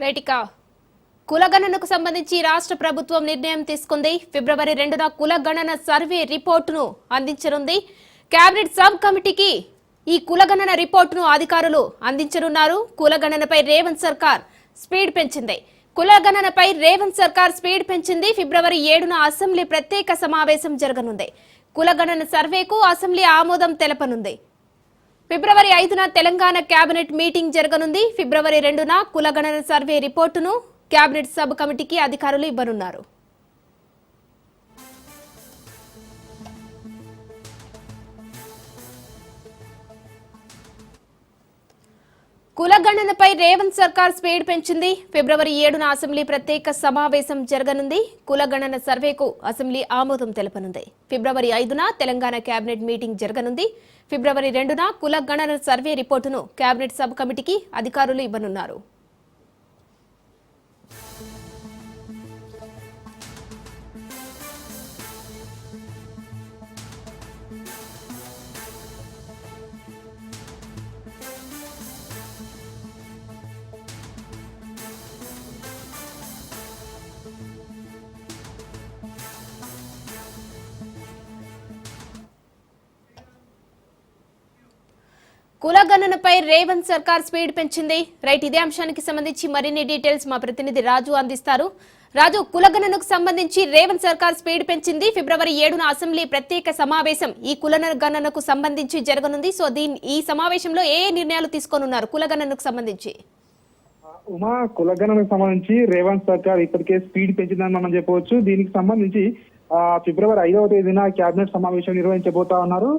రైటిక కులగణనకు సంబంధించి రాష్ట్ర ప్రభుత్వం నిర్ణయం తీసుకుంది. ఫిబ్రవరి 2న కులగణన సర్వే రిపోర్టును అందించనుంది. కేబినెట్ సబ్ కమిటీకి ఈ కులగణన రిపోర్టును అధికారులు అందించనున్నారు. కులగణనపై రేవంత్ సర్కార్ స్పీడ్ పెంచింది. ఫిబ్రవరి 7న అసెంబ్లీ ప్రత్యేక సమావేశం జరగనుంది. కులగణన సర్వేకు అసెంబ్లీ ఆమోదం తెలపనుంది. ఫిబ్రవరి 5న తెలంగాణ కేబినెట్ మీటింగ్ జరగనుంది. ఫిబ్రవరి 2న కులగణన సర్వే రిపోర్టును కేబినెట్ సబ్ కమిటీకి అధికారులు ఇవ్వనున్నారు. కులగణనపై రేవంత్ సర్కార్ స్పీడ్ పెంచింది. ఫిబ్రవరి 7న అసెంబ్లీ ప్రత్యేక సమావేశం జరగనుంది. కులగణన సర్వేకు అసెంబ్లీ ఆమోదం తెలపనుంది. ఫిబ్రవరి 5న తెలంగాణ కేబినెట్ మీటింగ్ జరగనుంది. ఫిబ్రవరి 2న కులగణన సర్వే రిపోర్టును కేబినెట్ సబ్ కమిటీకి అధికారులు ఇవ్వనున్నారు. కులగణనపై రేవంత్ సర్కార్ స్పీడ్ పెంచింది. రైట్, ఇదే అంశానికి సంబంధించి మరిన్ని డీటెయిల్స్ మా ప్రతినిధి రాజు అందిస్తారు. రాజు, కులగణనకు సంబంధించి రేవంత్ సర్కార్ స్పీడ్ పెంచింది. ఫిబ్రవరి 7న అసెంబ్లీ ప్రత్యేక సమావేశం ఈ కులగణనకు సంబంధించి జరగనుంది. సో ఈ సమావేశంలో ఏ నిర్ణయాలు తీసుకోనున్నారు కులగణనకు సంబంధించి? ఉమా, కులగణనకు సంబంధించి రేవంత్ సర్కార్ ఇప్పటికే స్పీడ్ పెంచిందని మనం చెప్పవచ్చు. దీనికి సంబంధించి ఫిబ్రవరి 5వ తేదీన కేబినెట్ సమావేశం నిర్వహించబోతా ఉన్నారు.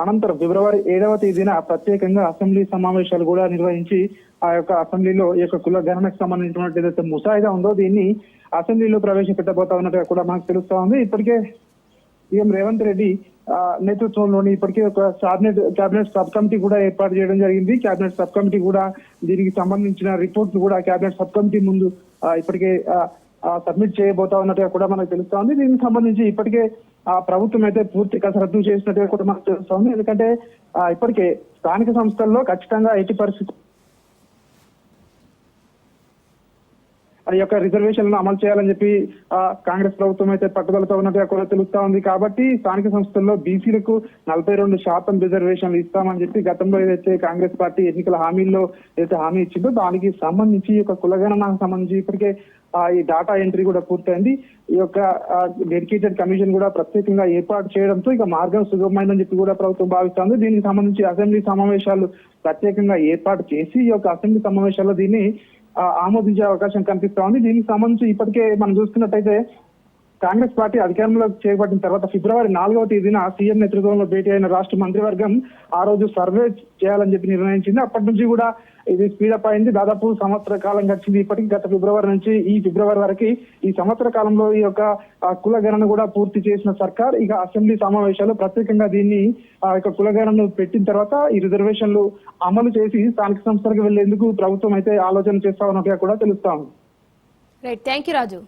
అనంతరం ఫిబ్రవరి 7వ తేదీన ప్రత్యేకంగా అసెంబ్లీ సమావేశాలు కూడా నిర్వహించి ఆ యొక్క అసెంబ్లీలో ఈ యొక్క కుల గణనకు సంబంధించినటువంటి ఏదైతే ముసాయిదా ఉందో దీన్ని అసెంబ్లీలో ప్రవేశపెట్టబోతా ఉన్నట్టుగా కూడా మనకు తెలుస్తా ఉంది. ఇప్పటికే సీఎం రేవంత్ రెడ్డి నేతృత్వంలోని ఇప్పటికే ఒక కేబినెట్ సబ్ కమిటీ కూడా ఏర్పాటు చేయడం జరిగింది. కేబినెట్ సబ్ కమిటీ కూడా దీనికి సంబంధించిన రిపోర్ట్ కూడా కేబినెట్ సబ్ కమిటీ ముందు ఇప్పటికే సబ్మిట్ చేయబోతా ఉన్నట్టుగా కూడా మనకు తెలుస్తా ఉంది. దీనికి సంబంధించి ఇప్పటికే ప్రభుత్వం అయితే పూర్తి కసరత్తు చేసినట్టుగా కూడా మనకు తెలుస్తా ఉంది. ఎందుకంటే ఇప్పటికే స్థానిక సంస్థల్లో ఖచ్చితంగా ఎట్టి పరిస్థితి ఆ యొక్క రిజర్వేషన్లను అమలు చేయాలని చెప్పి కాంగ్రెస్ ప్రభుత్వం అయితే పట్టుదలతో ఉన్నట్టుగా కూడా తెలుస్తా ఉంది. కాబట్టి స్థానిక సంస్థల్లో బీసీలకు 42% రిజర్వేషన్లు ఇస్తామని చెప్పి గతంలో ఏదైతే కాంగ్రెస్ పార్టీ ఎన్నికల హామీల్లో ఏదైతే హామీ ఇచ్చిందో దానికి సంబంధించి ఈ యొక్క కులగణనకు సంబంధించి ఇప్పటికే ఈ డాటా ఎంట్రీ కూడా పూర్తయింది. ఈ యొక్క డెడికేటెడ్ కమిషన్ కూడా ప్రత్యేకంగా ఏర్పాటు చేయడంతో ఇక మార్గం సుగమమైందని చెప్పి కూడా ప్రభుత్వం భావిస్తోంది. దీనికి సంబంధించి అసెంబ్లీ సమావేశాలు ప్రత్యేకంగా ఏర్పాటు చేసి ఈ యొక్క అసెంబ్లీ సమావేశాల్లో దీన్ని ఆమోదించే అవకాశం కనిపిస్తా ఉంది. దీనికి సంబంధించి ఇప్పటికే మనం చూస్తున్నట్టయితే కాంగ్రెస్ పార్టీ అధికారంలోకి చేపట్టిన తర్వాత ఫిబ్రవరి 4వ తేదీన సీఎం నేతృత్వంలో భేటీ అయిన రాష్ట్ర మంత్రివర్గం ఆ రోజు సర్వే చేయాలని చెప్పి నిర్ణయించింది. అప్పటి నుంచి కూడా ఇది స్పీడప్ అయింది. దాదాపు సంవత్సర కాలం గడిచింది. ఇప్పటికీ గత ఫిబ్రవరి నుంచి ఈ ఫిబ్రవరి వరకు ఈ సంవత్సర కాలంలో ఈ యొక్క కులగణన కూడా పూర్తి చేసిన సర్కార్ ఇక అసెంబ్లీ సమావేశాలు ప్రత్యేకంగా దీన్ని కులగణను పెట్టిన తర్వాత ఈ రిజర్వేషన్లు అమలు చేసి స్థానిక సంస్థలకు వెళ్లేందుకు ప్రభుత్వం అయితే ఆలోచన చేస్తా ఉన్నట్టుగా కూడా తెలుస్తా ఉంది. Right, thank you Raju.